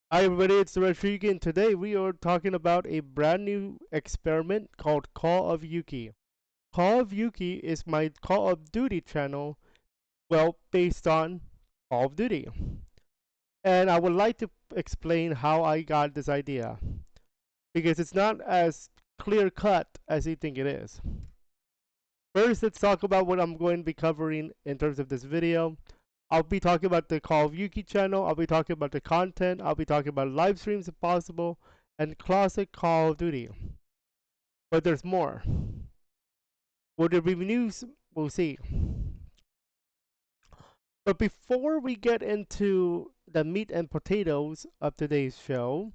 Hi everybody, it's Rodrigo and today we are talking about a brand new experiment called Call of Yuki. Call of Yuki is my Call of Duty channel, well, based on Call of Duty. And I would like to explain how I got this idea, because it's not as clear cut as you think it is. First, let's talk about what I'm going to be covering in terms of this video. I'll be talking about the Call of Yuuki channel, I'll be talking about the content, I'll be talking about live streams if possible, and classic Call of Duty. But there's more. Will there be news? We'll see. But before we get into the meat and potatoes of today's show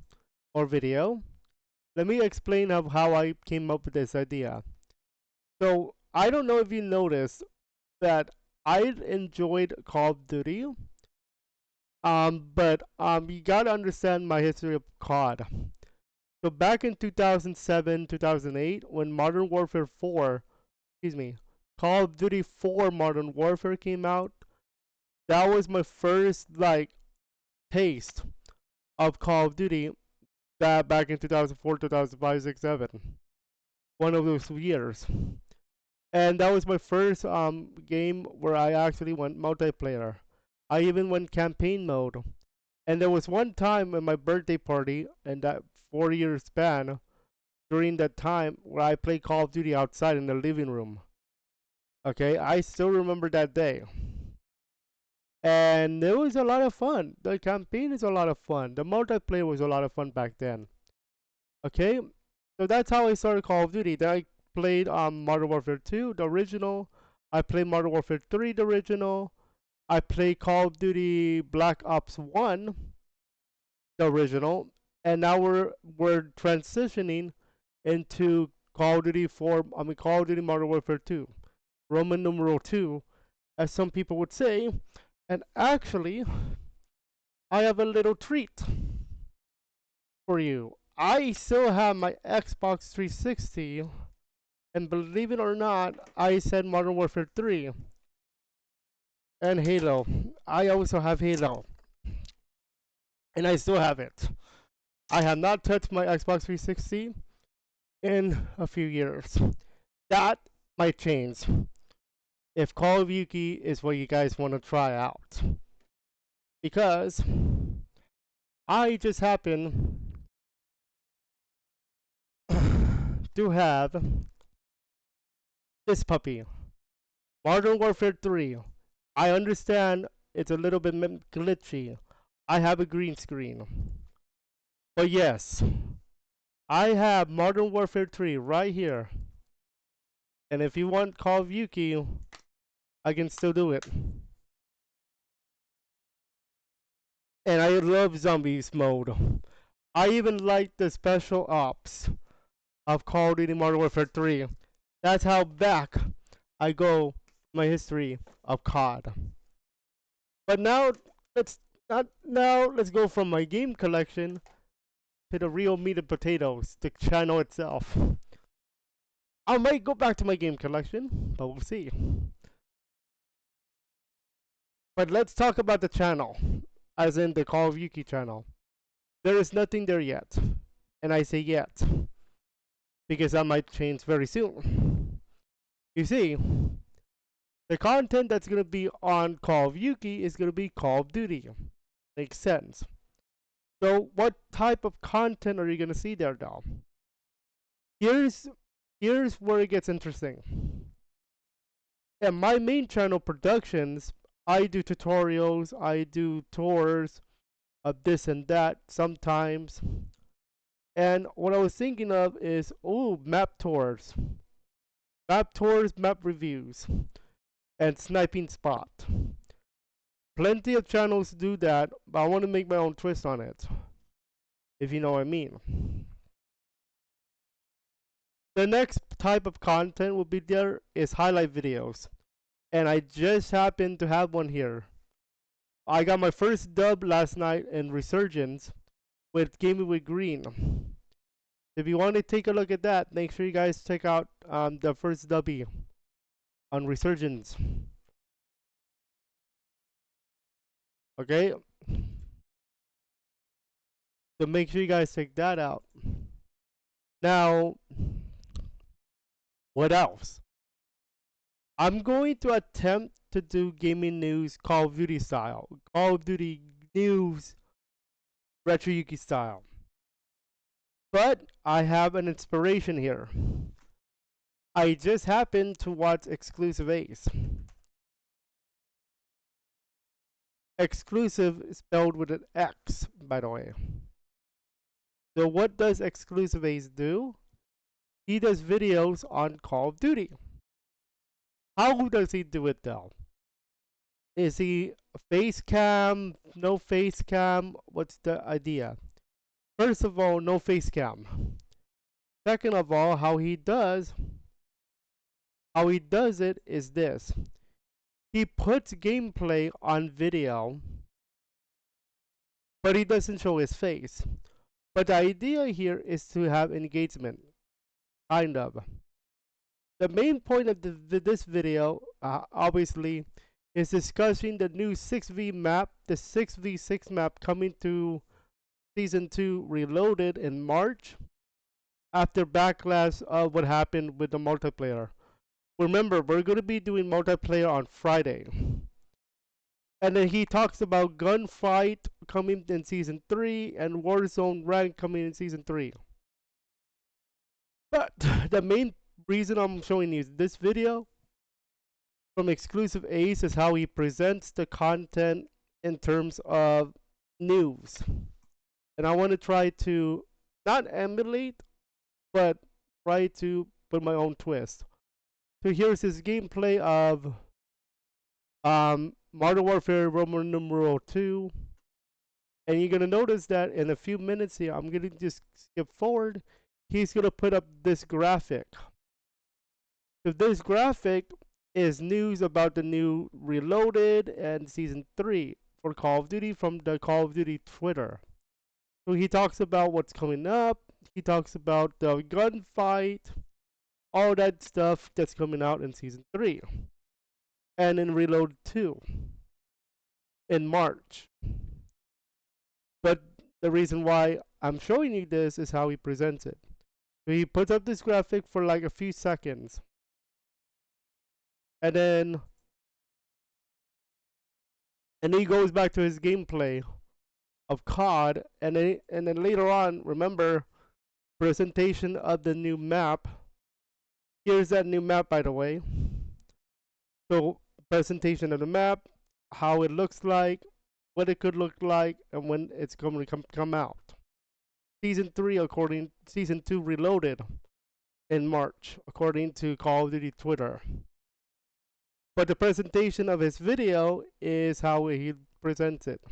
or video, let me explain how I came up with this idea. So, I don't know if you noticed that I enjoyed Call of Duty, but you gotta understand my history of COD. So back in 2007, 2008, when Modern Warfare 4, excuse me, Call of Duty 4 Modern Warfare came out, that was my first taste of Call of Duty. That back in 2004, 2005, 6, 7, one of those years, and that was my first game where I actually went multiplayer. I even went campaign mode. And there was one time in my birthday party in that 4 year span during that time where I played Call of Duty outside in the living room. Okay, I still remember that day. And it was a lot of fun. The campaign is a lot of fun. The multiplayer was a lot of fun back then. Okay, so that's how I started Call of Duty. Then I played Modern Warfare 2, the original. I played Modern Warfare 3, the original. I played Call of Duty Black Ops 1, the original, and now we're transitioning into Call of Duty 4. I mean Call of Duty Modern Warfare 2, Roman numeral 2, as some people would say. And actually, I have a little treat for you. I still have my Xbox 360, and believe it or not, I said Modern Warfare 3 and Halo. I also have Halo, and I still have it. I have not touched my Xbox 360 in a few years. That might change if Call of Yuki is what you guys want to try out. Because I just happen to have this puppy, Modern Warfare 3. I understand it's a little bit glitchy. I have a green screen. But yes, I have Modern Warfare 3 right here. And if you want Call of Yuki, I can still do it. And I love zombies mode. I even like the special ops of Call of Duty Modern Warfare 3. That's how back I go my history of COD. But now let's not now let's go from my game collection to the real meat and potatoes, the channel itself. I might go back to my game collection, but we'll see. But let's talk about the channel, as in the Call of Yuki channel. There is nothing there yet. And I say yet, because that might change very soon. You see, the content that's going to be on Call of Yuki is going to be Call of Duty. Makes sense. So what type of content are you going to see there though? Here's here's where it gets interesting. In my main channel Productions, I do tutorials, I do tours of this and that sometimes. And what I was thinking of is, oh, map tours. Map tours, map reviews, and sniping spot. Plenty of channels do that, but I want to make my own twist on it, if you know what I mean. The next type of content will be there is highlight videos. And I just happen to have one here. I got my first dub last night in Resurgence with Gaming with Green. If you want to take a look at that, make sure you guys check out the first dubby on Resurgence. Okay? So make sure you guys check that out. Now, what else? I'm going to attempt to do gaming news Call of Duty style. Call of Duty news Retro Yuki style. But I have an inspiration here. I just happened to watch Exclusive Ace. Exclusive is spelled with an X, by the way. So what does Exclusive Ace do? He does videos on Call of Duty. How does he do it though? Is he face cam, no face cam? What's the idea? First of all, no face cam. Second of all, how he does it is this. He puts gameplay on video, but he doesn't show his face. But the idea here is to have engagement, kind of. The main point of this video, obviously, is discussing the new 6v map, the 6v6 map coming to Season 2 Reloaded in March, after backlash of what happened with the multiplayer. Remember, we're going to be doing multiplayer on Friday. And then he talks about Gunfight coming in Season 3 and Warzone Rank coming in Season 3. But the main reason I'm showing you this video from Exclusive Ace is how he presents the content in terms of news. And I want to try to not emulate, but try to put my own twist. So here's his gameplay of Modern Warfare Roman numeral 2. And you're going to notice that in a few minutes here, I'm going to just skip forward. He's going to put up this graphic. So this graphic is news about the new Reloaded and Season 3 for Call of Duty from the Call of Duty Twitter. So he talks about what's coming up. He talks about the gunfight, all that stuff that's coming out in Season 3. And in Reload 2 in March. But the reason why I'm showing you this is how he presents it. So he puts up this graphic for like a few seconds. And then he goes back to his gameplay of COD, and then later on, remember, presentation of the new map. Here's that new map, by the way. So presentation of the map, how it looks like, what it could look like, and when it's going to come out. Season 2 Reloaded in March, according to Call of Duty Twitter. But the presentation of his video is how he presents it.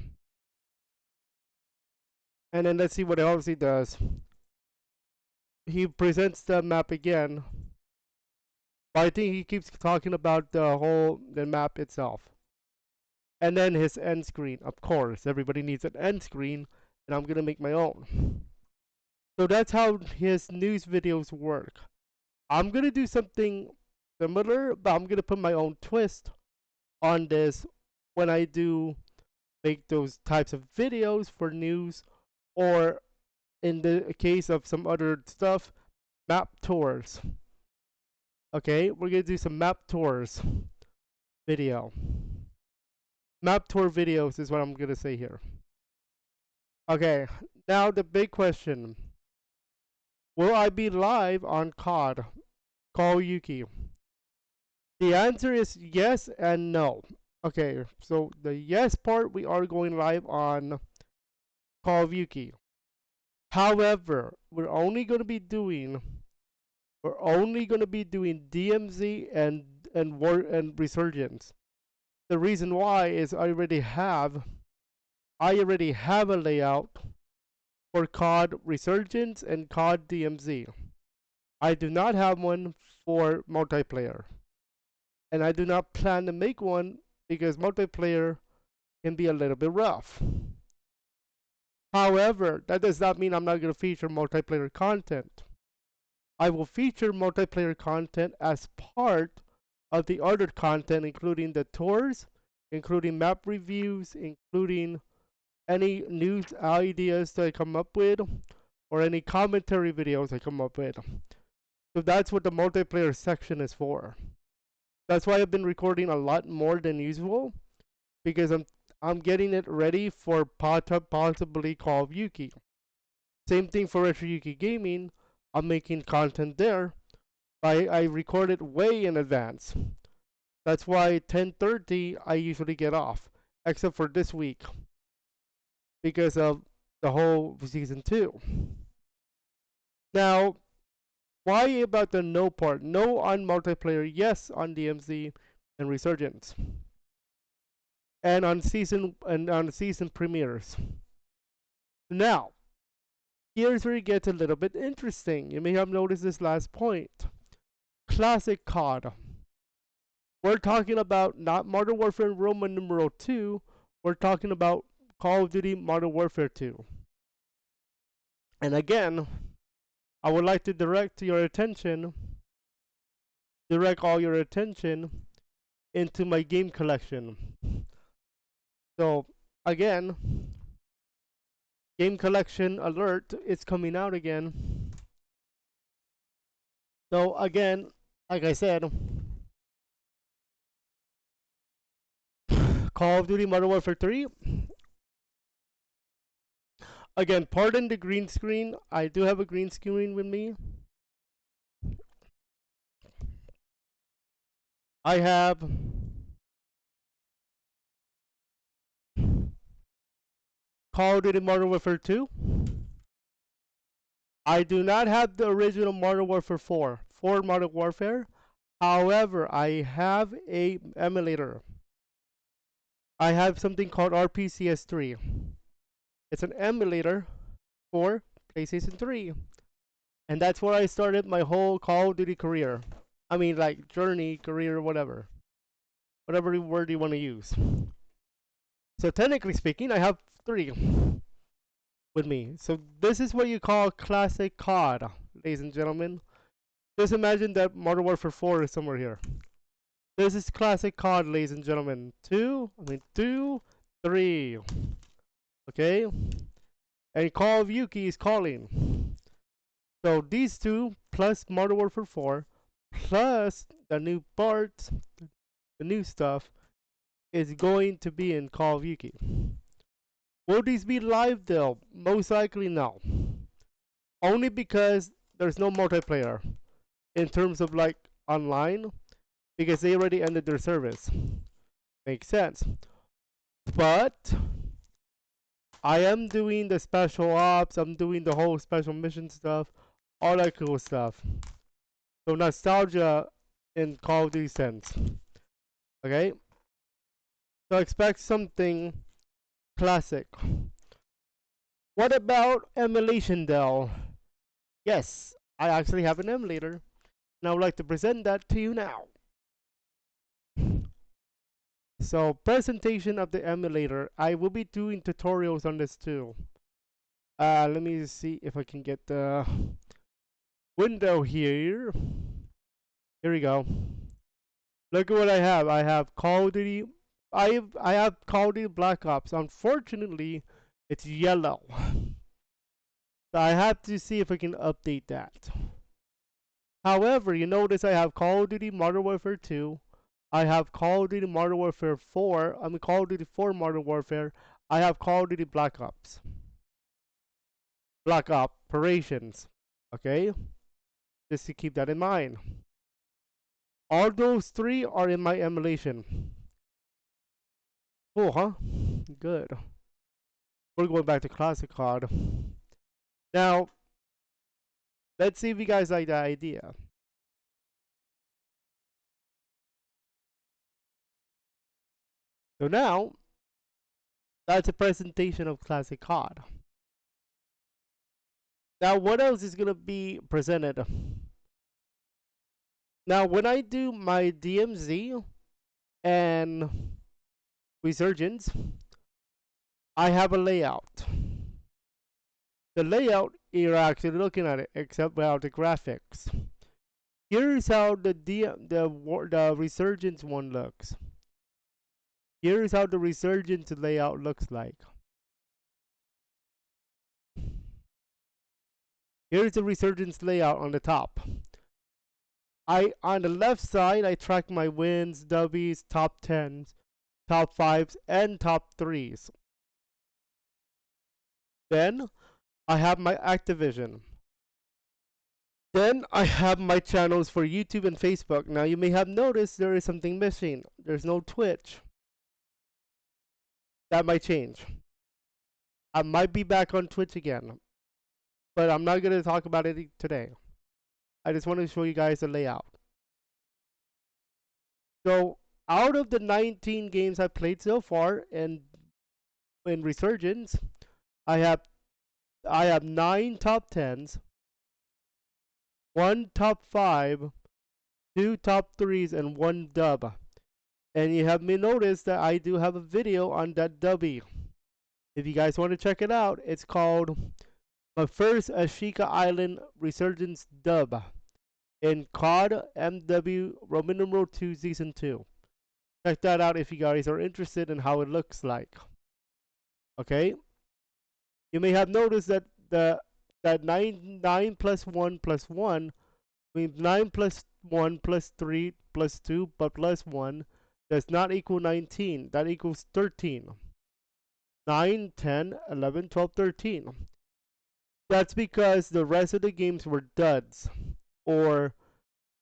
And then let's see what else he does. He presents the map again. But I think he keeps talking about the map itself. And then his end screen. Of course, everybody needs an end screen, and I'm gonna make my own. So that's how his news videos work. I'm gonna do something similar, but I'm gonna put my own twist on this when I do make those types of videos for news, or in the case of some other stuff, map tours. Okay, we're gonna do some map tours video. Map tour videos is what I'm gonna say here. Okay, now the big question. Will I be live on COD? Call Yuki. The answer is yes and no. Okay, so the yes part, we are going live on Call of Yuki. However, we're only going to be doing DMZ and Resurgence. The reason why is I already have a layout for COD Resurgence and COD DMZ. I do not have one for multiplayer. And I do not plan to make one because multiplayer can be a little bit rough. However, that does not mean I'm not going to feature multiplayer content. I will feature multiplayer content as part of the other content, including the tours, including map reviews, including any news ideas that I come up with, or any commentary videos I come up with. So that's what the multiplayer section is for. That's why I've been recording a lot more than usual, because I'm getting it ready for possibly Call of Yuki. Same thing for Retro Yuki Gaming. I'm making content there. I record it way in advance. That's why 10:30 I usually get off, except for this week because of the whole season 2. Now, why about the no part? No on multiplayer, yes on DMZ and Resurgence, and on season premieres. Now, here's where it gets a little bit interesting. You may have noticed this last point. Classic COD. We're talking about not Modern Warfare Roman numeral 2. We're talking about Call of Duty Modern Warfare 2. And again, I would like to direct all your attention into my game collection. So again, game collection alert is coming out again. So again, like I said, Call of Duty Modern Warfare 3. Again, pardon the green screen. I do have a green screen with me. I have Call of Duty Modern Warfare 2. I do not have the original Modern Warfare 4 for Modern Warfare. However, I have a emulator. I have something called RPCS3. It's an emulator for PlayStation 3. And that's where I started my whole Call of Duty career. I mean, like, journey, career, whatever. Whatever word you want to use. So technically speaking, I have 3 with me. So this is what you call classic COD, ladies and gentlemen. Just imagine that Modern Warfare 4 is somewhere here. This is classic COD, ladies and gentlemen. 2, 3. Okay? And Call of Yuki is calling. So these 2 plus Modern Warfare 4 plus the new parts, the new stuff, is going to be in Call of Yuki. Will these be live though? Most likely no. Only because there's no multiplayer in terms of like online, because they already ended their service. Makes sense. But I am doing the special ops, I'm doing the whole special mission stuff, all that cool stuff. So nostalgia in Call of Duty sense. Okay? So expect something classic. What about emulation though? Yes, I actually have an emulator, and I would like to present that to you now. So presentation of the emulator. I will be doing tutorials on this too. Let me see if I can get the window here. Here we go. Look at what I have. I have Call of Duty. I have Call of Duty Black Ops. Unfortunately, it's yellow. So I have to see if I can update that. However, you notice I have Call of Duty Modern Warfare 2. I have Call of Duty Modern Warfare 4. I mean Call of Duty 4 Modern Warfare. I have Call of Duty Black Ops. Black Operations. Okay? Just to keep that in mind. All those 3 are in my emulation. Cool, huh? Good. We're going back to Classic COD. Now, let's see if you guys like the idea. So now, that's a presentation of Classic COD. Now, what else is going to be presented? Now, when I do my DMZ and Resurgence, I have a layout. The layout, you're actually looking at it, except without the graphics. Here's how the Resurgence one looks. Here's how the Resurgence layout looks like. Here's the Resurgence layout on the top. On the left side, I track my wins, W's, top 10s, top 5s, and top 3s. Then I have my Activision. Then I have my channels for YouTube and Facebook. Now you may have noticed there is something missing. There's no Twitch. That might change. I might be back on Twitch again, but I'm not going to talk about it today. I just want to show you guys the layout. So out of the 19 games I played so far and in Resurgence, I have 9 top 10s, 1 top 5, 2 top 3s, and 1 dub. And you have me notice that I do have a video on that dubby. If you guys want to check it out, it's called My First Ashika Island Resurgence Dub in COD MW Roman numeral 2 Season 2. Check that out if you guys are interested in how it looks like. Okay? You may have noticed that that 9 plus 1 plus 1 means 9 plus 1 plus 3 plus 2 but plus 1 does not equal 19. That equals 13. 9, 10, 11, 12, 13. That's because the rest of the games were duds or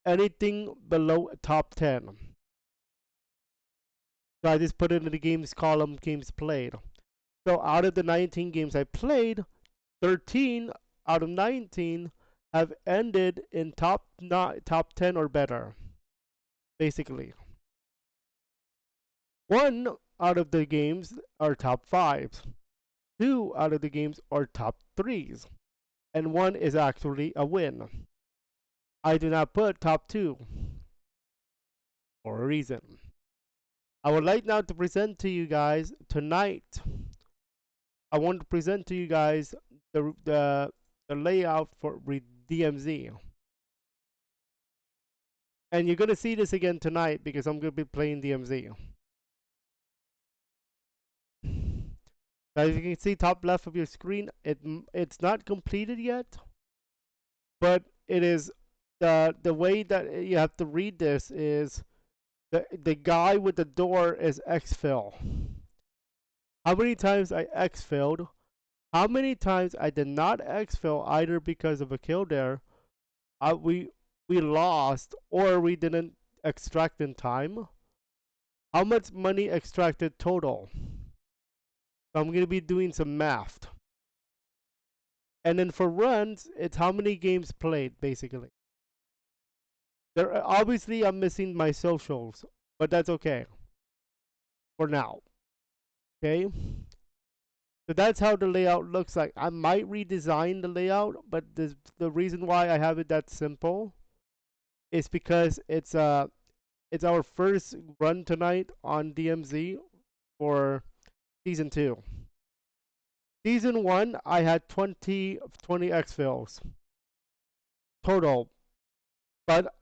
anything below top 10. So I just put it in the games column, games played. So out of the 19 games I played, 13 out of 19 have ended in top 10 or better, basically. 1 out of the games are top 5s. 2 out of the games are top 3s. And 1 is actually a win. I do not put top 2 for a reason. I would like now to present to you guys tonight. I want to present to you guys the layout for DMZ. And you're going to see this again tonight because I'm going to be playing DMZ. As you can see top left of your screen, it's not completed yet, but it is the way that you have to read this is the guy with the door is exfil. How many times I exfilled? How many times I did not exfil either because of a kill there, we lost or we didn't extract in time? How much money extracted total? So I'm going to be doing some math. And then for runs, it's how many games played, basically. Obviously, I'm missing my socials, but that's okay. For now. Okay? So that's how the layout looks like. I might redesign the layout, but the reason why I have it that simple is because it's our first run tonight on DMZ for Season 2. Season 1, I had 20 exfils total, but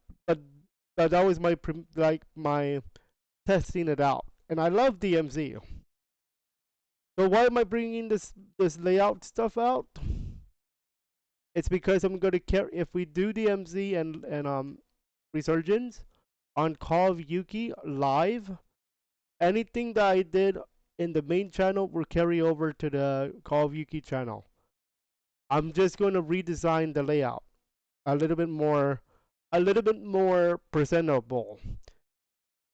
that was my testing it out, and I love DMZ. So why am I bringing this layout stuff out? It's because I'm going to carry, if we do DMZ and Resurgence on Call of Yuuki live, anything that I did in the main channel will carry over to the Call of Yuuki channel. I'm just going to redesign the layout a little bit more presentable.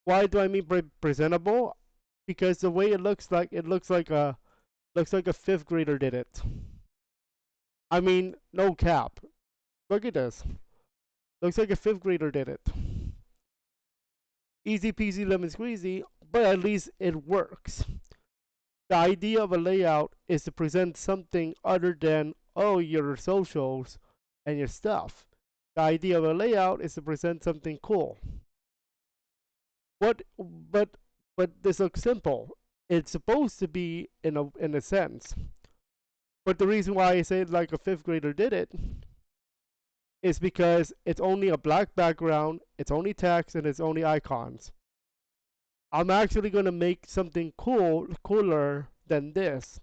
Why do I mean presentable? Because the way it looks like a 5th grader did it. I mean, no cap. Look at this. Looks like a 5th grader did it. Easy peasy lemon squeezy, but at least it works. The idea of a layout is to present something other than, oh, your socials and your stuff. The idea of a layout is to present something cool. But this looks simple. It's supposed to be in a sense. But the reason why I say it like a 5th grader did it is because it's only a black background, it's only text, and it's only icons. I'm actually going to make something cooler than this.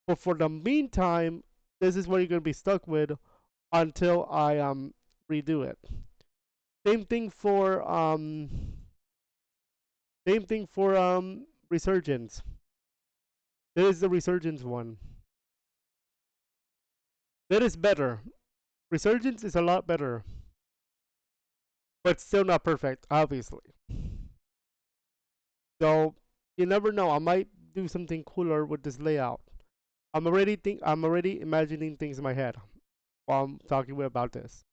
But for the meantime, this is what you're going to be stuck with until I redo it. Same thing for Resurgence. This is the Resurgence one. That is better. Resurgence is a lot better, but still not perfect, obviously. So you never know. I might do something cooler with this layout. I'm already imagining things in my head while I'm talking about this.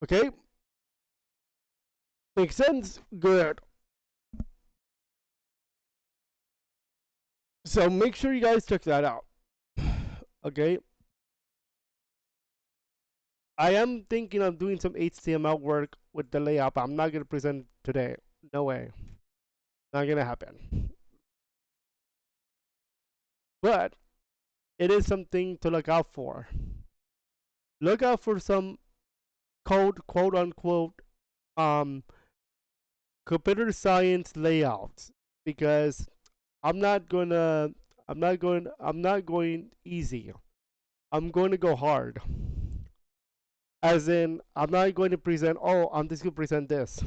Okay? Makes sense? Good. So make sure you guys check that out. Okay? I am thinking of doing some HTML work with the layout, but I'm not gonna present today. No way. Not gonna happen. But it is something to look out for. Look out for some code, quote unquote, um, computer science layouts, because I'm not gonna, I'm not going easy. I'm going to go hard. As in, I'm not going to present, oh, I'm just going to present this.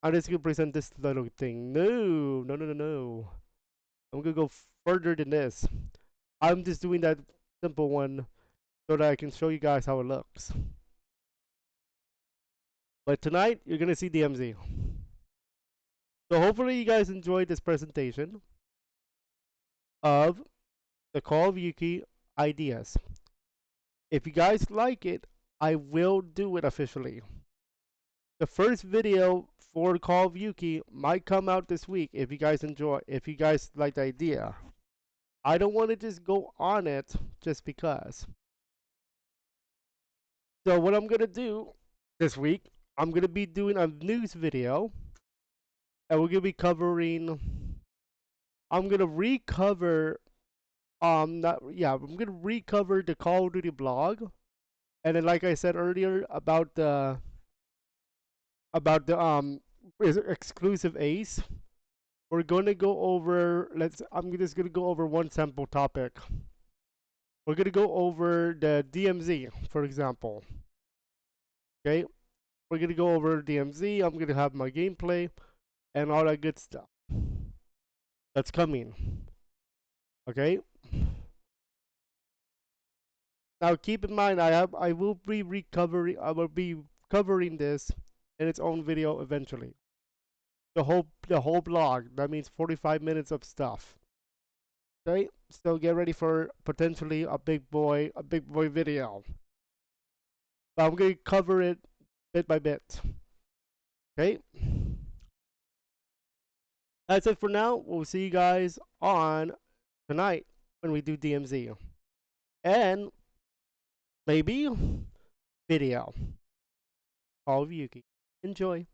I'm just going to present this little thing. No, no, no, no, no. I'm going to go further than this. I'm just doing that simple one so that I can show you guys how it looks. But tonight, you're going to see DMZ. So hopefully you guys enjoyed this presentation of the Call of Yuuki ideas. If you guys like it, I will do it officially. The first video for Call of Yuuki might come out this week if you guys enjoy, if you guys like the idea. I don't want to just go on it just because. So what I'm going to do this week, I'm going to be doing a news video, and we're going to be covering, I'm going to recover, not, yeah, I'm going to recover the Call of Duty blog. And then like I said earlier about the exclusive Ace, we're gonna go over, I'm just gonna go over one sample topic. We're gonna go over the DMZ, for example. Okay, we're gonna go over DMZ. I'm gonna have my gameplay and all that good stuff that's coming. Okay. Now keep in mind, I will be covering this in its own video eventually. The whole blog. That means 45 minutes of stuff. Okay, so get ready for potentially a big boy video. But I'm gonna cover it bit by bit. Okay, that's it for now. We'll see you guys on tonight when we do DMZ and maybe video. Call of Yuuki. Enjoy.